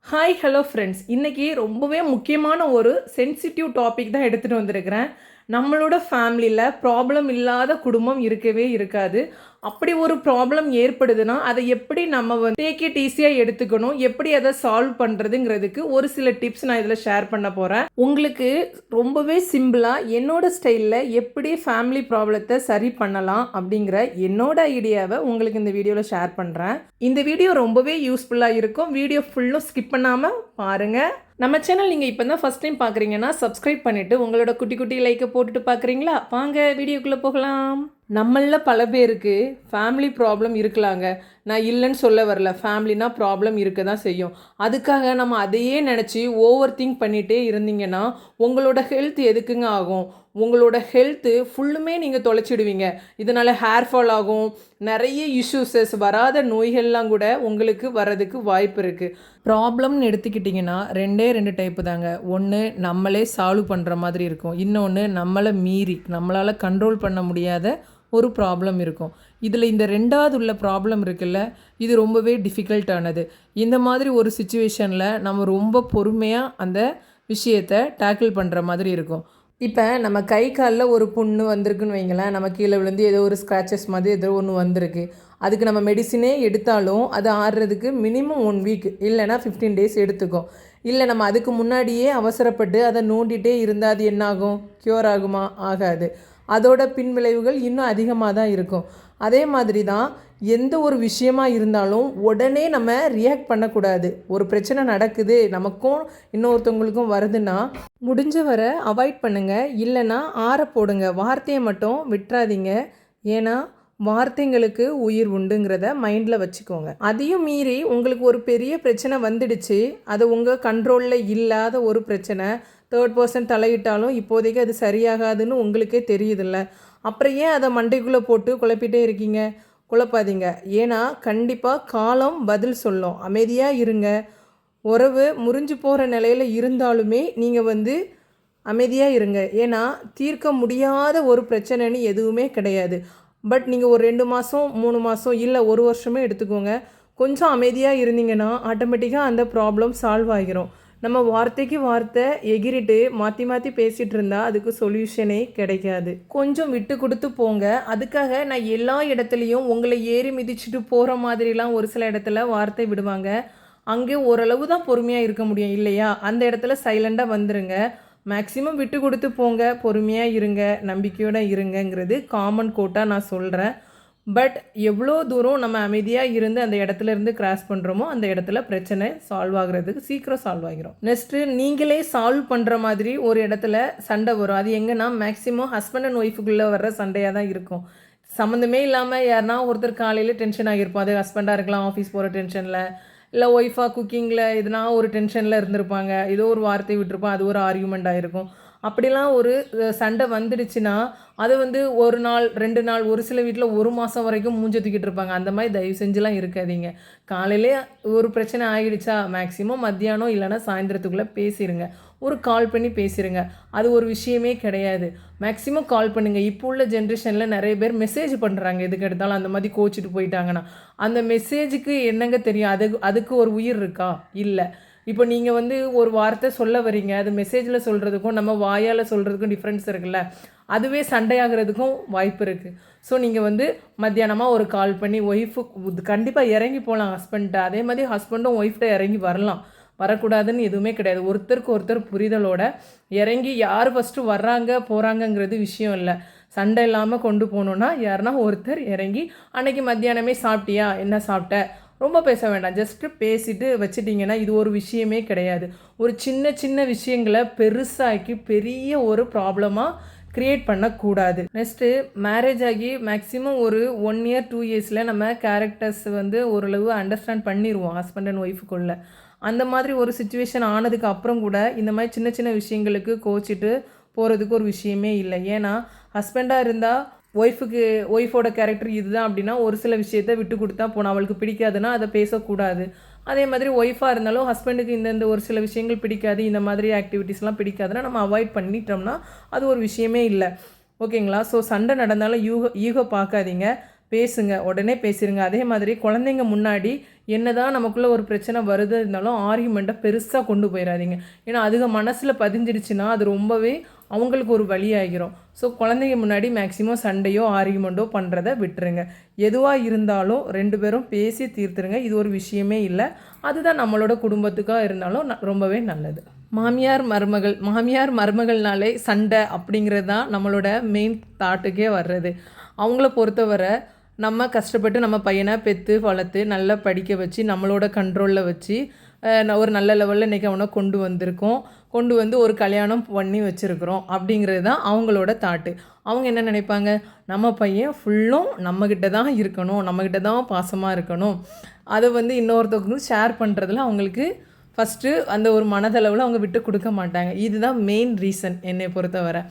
Hi hello friends, இன்றைக்கி ரொம்பவே முக்கியமான ஒரு சென்சிட்டிவ் டாபிக் தான் எடுத்துகிட்டு வந்திருக்கிறேன். நம்மளோட ஃபேமிலியில் ப்ராப்ளம் இல்லாத குடும்பம் இருக்கவே இருக்காது. அப்படி ஒரு ப்ராப்ளம் ஏற்படுதுன்னா அதை எப்படி நம்ம டேக் இட் ஈஸியாக எடுத்துக்கணும், எப்படி அதை சால்வ் பண்ணுறதுங்கிறதுக்கு ஒரு சில டிப்ஸ் நான் இதில் ஷேர் பண்ண போகிறேன். உங்களுக்கு ரொம்பவே சிம்பிளாக என்னோட ஸ்டைலில் எப்படி ஃபேமிலி ப்ராப்ளத்தை சரி பண்ணலாம் அப்படிங்கிற என்னோட ஐடியாவை உங்களுக்கு இந்த வீடியோவில் ஷேர் பண்ணுறேன். இந்த வீடியோ ரொம்பவே யூஸ்ஃபுல்லாக இருக்கும். வீடியோ ஃபுல்லும் ஸ்கிப் பண்ணாமல் பாருங்கள். நம்ம சேனல் நீங்கள் இப்போ தான் ஃபஸ்ட் டைம் பார்க்குறீங்கன்னா சப்ஸ்கிரைப் பண்ணிவிட்டு உங்களோட குட்டி குட்டி லைக்கை போட்டுட்டு பார்க்குறீங்களா? வாங்க வீடியோக்குள்ளே போகலாம். நம்மளில் பல பேருக்கு ஃபேமிலி ப்ராப்ளம் இருக்கலாங்க. நான் இல்லைன்னு சொல்ல வரல, ஃபேமிலினா ப்ராப்ளம் இருக்க தான் செய்யும். அதுக்காக நம்ம அதையே நினச்சி ஓவர் திங்க் பண்ணிகிட்டே இருந்தீங்கன்னா உங்களோட ஹெல்த் எதுக்குங்க ஆகும்? உங்களோட ஹெல்த்து ஃபுல்லுமே நீங்கள் தொலைச்சிடுவீங்க. இதனால் ஹேர் ஃபால் ஆகும், நிறைய இஷ்யூஸஸ், வராத நோய்கள்லாம் கூட உங்களுக்கு வர்றதுக்கு வாய்ப்பு இருக்குது. ப்ராப்ளம்னு எடுத்துக்கிட்டிங்கன்னா ரெண்டு டைப்பு தாங்க. ஒன்று நம்மளே சால்வ் பண்ணுற மாதிரி இருக்கும், இன்னொன்று நம்மளை மீறி நம்மளால் கண்ட்ரோல் பண்ண முடியாத ஒரு ப்ராப்ளம் இருக்கும். இதில் இந்த ரெண்டாவது உள்ள ப்ராப்ளம் இருக்குல்ல, இது ரொம்பவே டிஃபிகல்ட்டானது. இந்த மாதிரி ஒரு சுச்சுவேஷனில் நம்ம ரொம்ப பொறுமையாக அந்த விஷயத்தை டேக்கிள் பண்ணுற மாதிரி இருக்கும். இப்போ நம்ம கை காலில் ஒரு புண்ணு வந்திருக்குன்னு வைங்களேன், நம்ம கீழே விழுந்து ஏதோ ஒரு ஸ்க்ராச்சஸ் மாதிரி ஏதோ ஒன்று வந்திருக்கு. அதுக்கு நம்ம மெடிசினே எடுத்தாலும் அது ஆறுறதுக்கு மினிமம் 1 வீக் இல்லைனா 15 டேஸ் எடுத்துக்கும். இல்லை நம்ம அதுக்கு முன்னாடியே அவசரப்பட்டு அதை நோண்டிகிட்டே இருந்தால் அது என்னாகும்? க்யூர் ஆகுமா? ஆகாது. அதோட பின்விளைவுகள் இன்னும் அதிகமாக தான் இருக்கும். அதே மாதிரி தான் எந்த ஒரு விஷயமா இருந்தாலும் உடனே நம்ம ரியாக்ட் பண்ணக்கூடாது. ஒரு பிரச்சனை நடக்குது, நமக்கும் இன்னொருத்தவங்களுக்கும் வருதுன்னா முடிஞ்ச வரை அவாய்ட் பண்ணுங்கள், இல்லைன்னா ஆற போடுங்க. வார்த்தையை மட்டும் விட்டுறாதீங்க. ஏன்னா வார்த்தைங்களுக்கு உயிர் உண்டுங்கிறத மைண்டில் வச்சுக்கோங்க. அதையும் மீறி உங்களுக்கு ஒரு பெரிய பிரச்சனை வந்துடுச்சு, அது உங்கள் கண்ட்ரோலில் இல்லாத ஒரு பிரச்சனை, தேர்ட் பர்சன் தலையிட்டாலும் இப்போதைக்கு அது சரியாகாதுன்னு உங்களுக்கே தெரியுதில்ல, அப்புறம் ஏன் அதை மண்டைக்குள்ளே போட்டு குழப்பிட்டே இருக்கீங்க? குழப்பாதீங்க. ஏன்னா கண்டிப்பாக காலம் பதில் சொல்லும். அமைதியாக இருங்க. உறவு முறிஞ்சு போகிற நிலையில் இருந்தாலுமே நீங்கள் அமைதியாக இருங்க. ஏன்னா தீர்க்க முடியாத ஒரு பிரச்சனைன்னு எதுவுமே கிடையாது. பட் நீங்கள் ஒரு 2 மாதம் 3 மாதம் இல்லை 1 வருஷமே எடுத்துக்கோங்க, கொஞ்சம் அமைதியாக இருந்தீங்கன்னா ஆட்டோமேட்டிக்காக அந்த ப்ராப்ளம் சால்வ் ஆகிரும். நம்ம வார்த்தைக்கு வார்த்தை எகிரிட்டு மாற்றி மாற்றி பேசிகிட்டு இருந்தால் அதுக்கு சொல்யூஷனே கிடைக்காது. கொஞ்சம் விட்டு கொடுத்து போங்க. அதுக்காக நான் எல்லா இடத்துலையும் உங்களை ஏறி மிதிச்சுட்டு போகிற மாதிரிலாம் ஒரு சில இடத்துல வார்த்தை விடுவாங்க. அங்கே ஓரளவு தான் பொறுமையாக இருக்க முடியும் இல்லையா? அந்த இடத்துல சைலண்டாக வந்துடுங்க. மேக்ஸிமம் விட்டு கொடுத்து போங்க, பொறுமையாக இருங்க, நம்பிக்கையோடு இருங்கங்கிறது காமன் கோட்டாக நான் சொல்கிறேன். பட் எவ்வளோ தூரம் நம்ம அமைதியாக இருந்து அந்த இடத்துல இருந்து கிராஸ் பண்ணுறோமோ அந்த இடத்துல பிரச்சனை சால்வ் ஆகுறதுக்கு சீக்கிரம் சால்வ் ஆகிரும். நெக்ஸ்ட்டு நீங்களே சால்வ் பண்ணுற மாதிரி ஒரு இடத்துல சண்டை வரும். அது எங்கன்னா மேக்ஸிமம் ஹஸ்பண்ட் அண்ட் ஒய்ஃபுக்குள்ளே வர்ற சண்டையாக தான் இருக்கும். சம்மந்தமே இல்லாமல் யாருனா ஒருத்தர் காலையில் டென்ஷன் ஆகியிருப்போம், அது ஹஸ்பண்டாக இருக்கலாம், ஆஃபீஸ் போகிற டென்ஷனில், இல்லை ஒய்ஃபாக குக்கிங்கில் எதுனா ஒரு டென்ஷனில் இருந்திருப்பாங்க, ஏதோ ஒரு வார்த்தை விட்டுருப்போம், அது ஒரு ஆர்கியூமெண்ட் ஆகிருக்கும். அப்படிலாம் ஒரு சண்டை வந்துடுச்சுன்னா அது ஒரு நாள் 2 நாள், ஒரு சில வீட்டில் 1 மாதம் வரைக்கும் மூஞ்ச தூக்கிட்டு இருப்பாங்க. அந்த மாதிரி தயவு செஞ்சுலாம் இருக்காதீங்க. காலையிலே ஒரு பிரச்சனை ஆகிடுச்சா மேக்ஸிமம் மத்தியானம் இல்லைனா சாயந்தரத்துக்குள்ளே பேசிடுங்க. ஒரு கால் பண்ணி பேசிடுங்க. அது ஒரு விஷயமே கிடையாது. மேக்ஸிமம் கால் பண்ணுங்கள். இப்போ உள்ள ஜென்ரேஷனில் நிறைய பேர் மெசேஜ் பண்ணுறாங்க, எதுக்கு எடுத்தாலும் அந்த மாதிரி கோச்சிட்டு போயிட்டாங்கன்னா. அந்த மெசேஜுக்கு என்னங்க தெரியும்? அதுக்கு ஒரு உயிர் இருக்கா? இல்லை. இப்போ நீங்கள் ஒரு வார்த்தை சொல்ல வரீங்க, அது மெசேஜில் சொல்கிறதுக்கும் நம்ம வாயால் சொல்கிறதுக்கும் டிஃப்ரென்ஸ் இருக்குல்ல, அதுவே சண்டையாகிறதுக்கும் வாய்ப்பு இருக்குது. ஸோ நீங்கள் மத்தியானமாக ஒரு கால் பண்ணி ஒய்ஃபு கண்டிப்பாக இறங்கி போகலாம் ஹஸ்பண்ட்ட. அதே மாதிரி ஹஸ்பண்டும் ஒய்ஃப்ட்ட இறங்கி வரலாம், வரக்கூடாதுன்னு எதுவுமே கிடையாது. ஒருத்தருக்கு ஒருத்தர் புரிதலோட இறங்கி யார் ஃபஸ்ட்டு வர்றாங்க போகிறாங்கங்கிறது விஷயம் இல்லை. சண்டை இல்லாமல் கொண்டு போகணுன்னா யாருன்னா ஒருத்தர் இறங்கி அன்றைக்கி மத்தியானமே சாப்பிட்டியா, என்ன சாப்பிட்ட, ரொம்ப பேச வேண்டாம், ஜஸ்ட்டு பேசிட்டு வச்சுட்டிங்கன்னா இது ஒரு விஷயமே கிடையாது. ஒரு சின்ன சின்ன விஷயங்களை பெருசாக்கி பெரிய ஒரு ப்ராப்ளமாக க்ரியேட் பண்ணக்கூடாது. நெக்ஸ்ட்டு மேரேஜ் ஆகி மேக்ஸிமம் ஒரு 1 இயர் 2 இயர்ஸில் நம்ம கேரக்டர்ஸ் ஓரளவு அண்டர்ஸ்டாண்ட் பண்ணிடுவோம் ஹஸ்பண்ட் அண்ட் ஒய்ஃபுக்குள்ளே. அந்த மாதிரி ஒரு சுச்சுவேஷன் ஆனதுக்கு அப்புறம் கூட இந்த மாதிரி சின்ன சின்ன விஷயங்களுக்கு கோச்சிட்டு போகிறதுக்கு ஒரு விஷயமே இல்லை. ஏன்னா ஹஸ்பண்டாக இருந்தால் ஒய்ஃபோட கேரக்டர் இதுதான் அப்படின்னா ஒரு சில விஷயத்தை விட்டு கொடுத்தா போனால், அவளுக்கு பிடிக்காதுன்னா அதை பேசக்கூடாது. அதே மாதிரி ஒய்ஃபாக இருந்தாலும் ஹஸ்பண்டுக்கு இந்த ஒரு சில விஷயங்கள் பிடிக்காது, இந்த மாதிரி ஆக்டிவிட்டீஸ்லாம் பிடிக்காதுன்னா நம்ம அவாய்ட் பண்ணிட்டோம்னா அது ஒரு விஷயமே இல்லை. ஓகேங்களா? ஸோ சண்டை நடந்தாலும் ஈகோ பார்க்காதீங்க, பேசுங்க, உடனே பேசிடுங்க. அதே மாதிரி குழந்தைங்க முன்னாடி என்னதான் நமக்குள்ளே ஒரு பிரச்சனை வருது இருந்தாலும் ஆர்கியூமெண்ட்டை பெருசாக கொண்டு போயிடாதீங்க. ஏன்னா அதுங்க மனசில் பதிஞ்சிடுச்சுன்னா அது ரொம்பவே அவங்களுக்கு ஒரு வழியாகிரும். ஸோ குழந்தைங்க முன்னாடி மேக்ஸிமம் சண்டையோ ஆர்கியூமெண்ட்டோ பண்ணுறத விட்டுருங்க. எதுவாக இருந்தாலும் 2 பேரும் பேசி தீர்த்துருங்க. இது ஒரு விஷயமே இல்லை. அதுதான் நம்மளோட குடும்பத்துக்காக இருந்தாலும் ரொம்பவே நல்லது. மாமியார் மருமகள்னாலே சண்டை அப்படிங்கிறது தான் நம்மளோட மெயின் தாட்டுக்கே வர்றது. அவங்கள பொறுத்தவரை நம்ம கஷ்டப்பட்டு நம்ம பையனை பெற்று வளர்த்து நல்லா படிக்க வச்சு நம்மளோட கண்ட்ரோலில் வச்சு ஒரு நல்ல லெவலில் இன்றைக்கி அவனை கொண்டு வந்து ஒரு கல்யாணம் பண்ணி வச்சுருக்குறோம் அப்படிங்கிறது தான் அவங்களோட தாட்டு. அவங்க என்ன நினைப்பாங்க, நம்ம பையன் ஃபுல்லும் நம்மக்கிட்ட தான் இருக்கணும், நம்மக்கிட்ட தான் பாசமாக இருக்கணும். அதை வந்து இன்னொருத்தவங்களுக்கு ஷேர் பண்ணுறதுல அவங்களுக்கு ஃபஸ்ட்டு அந்த ஒரு மனதளவில் அவங்க விட்டு கொடுக்க மாட்டாங்க. இதுதான் மெயின் ரீசன் என்னை பொறுத்தவரை.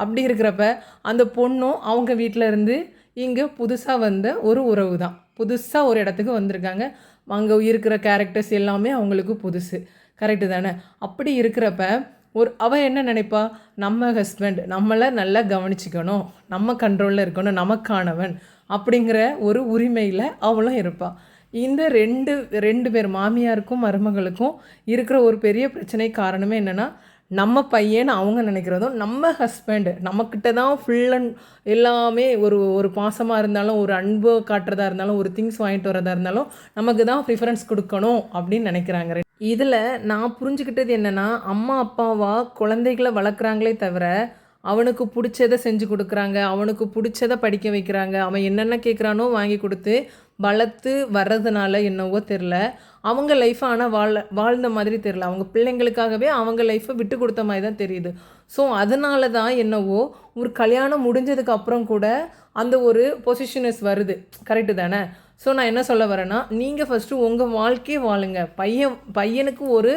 அப்படி இருக்கிறப்ப அந்த பொண்ணும் அவங்க வீட்டில் இருந்து இங்கே புதுசாக வந்த ஒரு உறவு தான். புதுசாக ஒரு இடத்துக்கு வந்திருக்காங்க. அங்கே இருக்கிற கேரக்டர்ஸ் எல்லாமே அவங்களுக்கு புதுசு. கரெக்டு தானே? அப்படி இருக்கிறப்ப அவள் என்ன நினைப்பா, நம்ம ஹஸ்பண்ட் நம்மளை நல்லா கவனிச்சிக்கணும், நம்ம கண்ட்ரோலில் இருக்கணும், நமக்கானவன் அப்படிங்கிற ஒரு உரிமையில் அவளும் இருப்பாள். இந்த ரெண்டு பேர் மாமியாருக்கும் மருமகளுக்கும் இருக்கிற ஒரு பெரிய பிரச்சனை காரணமே என்னென்னா, நம்ம பையன்னு அவங்க நினைக்கிறதும், நம்ம ஹஸ்பண்ட் நம்மக்கிட்ட தான் ஃபுல் அண்ட் எல்லாமே ஒரு பாசமாக இருந்தாலும், ஒரு அன்பு காட்டுறதா இருந்தாலும், ஒரு திங்ஸ் வாங்கிட்டு வரதா இருந்தாலும் நமக்கு தான் ப்ரிஃபரன்ஸ் கொடுக்கணும் அப்படின்னு நினைக்கிறாங்க. இதில் நான் புரிஞ்சுக்கிட்டது என்னென்னா, அம்மா அப்பாவா குழந்தைகளை வளர்க்குறாங்களே தவிர அவனுக்கு பிடிச்சதை செஞ்சு கொடுக்குறாங்க, அவனுக்கு பிடிச்சதை படிக்க வைக்கிறாங்க, அவன் என்னென்ன கேட்குறானோ வாங்கி கொடுத்து வளர்த்து வர்றதுனால என்னவோ தெரில, அவங்க லைஃப்பை ஆனால் வாழ்ந்த மாதிரி தெரில. அவங்க பிள்ளைங்களுக்காகவே அவங்க லைஃப்பை விட்டு கொடுத்த மாதிரி தான் தெரியுது. ஸோ அதனால தான் என்னவோ ஒரு கல்யாணம் முடிஞ்சதுக்கு அப்புறம் கூட அந்த ஒரு பொசிஷனஸ் வருது. கரெக்டு தானே? ஸோ நான் என்ன சொல்ல வரேன்னா, நீங்கள் ஃபஸ்ட்டு உங்கள் வாழ்க்கையே வாழுங்க. பையனுக்கு ஒரு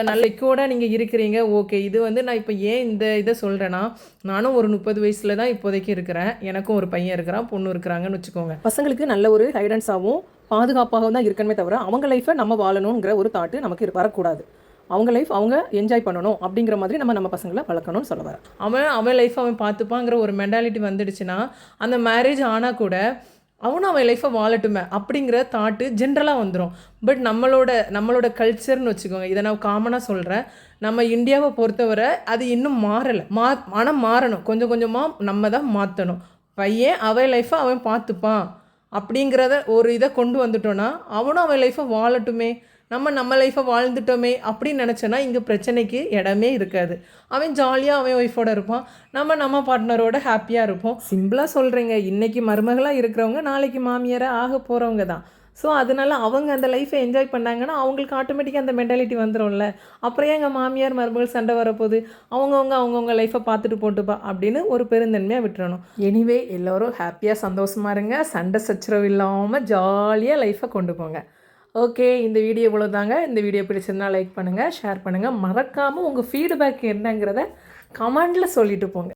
நல்ல இக்கோட நீங்கள் இருக்கிறீங்க. ஓகே, இது வந்து நான் இப்போ ஏன் இந்த இதை சொல்கிறேன்னா, நானும் ஒரு 30 வயசில் தான் இப்போதைக்கு இருக்கிறேன். எனக்கும் ஒரு பையன் இருக்கிறான், பொண்ணு இருக்கிறாங்கன்னு வச்சுக்கோங்க. பசங்களுக்கு நல்ல ஒரு கைடன்ஸாகவும் பாதுகாப்பாகவும் தான் இருக்கணுமே தவிர அவங்க லைஃப்பை நம்ம வாழணுங்கிற ஒரு தாட்டு நமக்கு வரக்கூடாது. அவங்க லைஃப் அவங்க என்ஜாய் பண்ணணும் அப்படிங்கிற மாதிரி நம்ம பசங்களை வளர்க்கணும்னு சொல்ல வரேன். அவன் லைஃப் அவன் பார்த்துப்பாங்கிற ஒரு மென்டாலிட்டி வந்துடுச்சுன்னா, அந்த மேரேஜ் ஆனால் கூட அவனும் அவன் லைஃப்பை வாழட்டுமே அப்படிங்கிற தாட்டு ஜென்ரலாக வந்துடும். பட் நம்மளோட கல்ச்சர்னு வச்சுக்கோங்க, இதை நான் காமனாக சொல்கிறேன். நம்ம இந்தியாவை பொறுத்தவரை அது இன்னும் மாறலை. ஆனால் மாறணும். கொஞ்சம் கொஞ்சமாக நம்ம தான் மாற்றணும். பையன் அவன் லைஃப்பை அவன் பார்த்துப்பான் அப்படிங்கிறத ஒரு இதை கொண்டு வந்துட்டோன்னா, அவனும் அவன் லைஃப்பை வாழட்டுமே, நம்ம லைஃப்பை வாழ்ந்துட்டோமே அப்படின்னு நினச்சோன்னா இங்கே பிரச்சனைக்கு இடமே இருக்காது. அவன் ஜாலியாக அவன் ஒய்ஃபோடு இருப்பான், நம்ம பார்ட்னரோட ஹாப்பியாக இருப்போம். சிம்பிளாக சொல்கிறேங்க, இன்றைக்கி மருமகளாக இருக்கிறவங்க நாளைக்கு மாமியாராக ஆக போகிறவங்க தான். ஸோ அதனால் அவங்க அந்த லைஃப்பை என்ஜாய் பண்ணாங்கன்னா அவங்களுக்கு ஆட்டோமேட்டிக்காக அந்த மென்டாலிட்டி வந்துடும்ல. அப்புறம் எங்கள் மாமியார் மருமகள் சண்டை வரப்போகுது, அவங்கவுங்க லைஃப்பை பார்த்துட்டு போட்டுப்பா அப்படின்னு ஒரு பெருந்தன்மையாக விட்டுறணும். எனிவே எல்லோரும் ஹாப்பியாக சந்தோஷமாக இருங்க, சண்டை சச்சரவு இல்லாமல் ஜாலியாக லைஃப்பை கொண்டு போங்க. ஓகே, இந்த வீடியோ இவ்வளோ தாங்க. இந்த வீடியோ பிடிச்சிருந்தால் லைக் பண்ணுங்கள், ஷேர் பண்ணுங்கள். மறக்காமல் உங்கள் ஃபீட்பேக் என்னங்கிறத கமெண்டில் சொல்லிட்டு போங்க.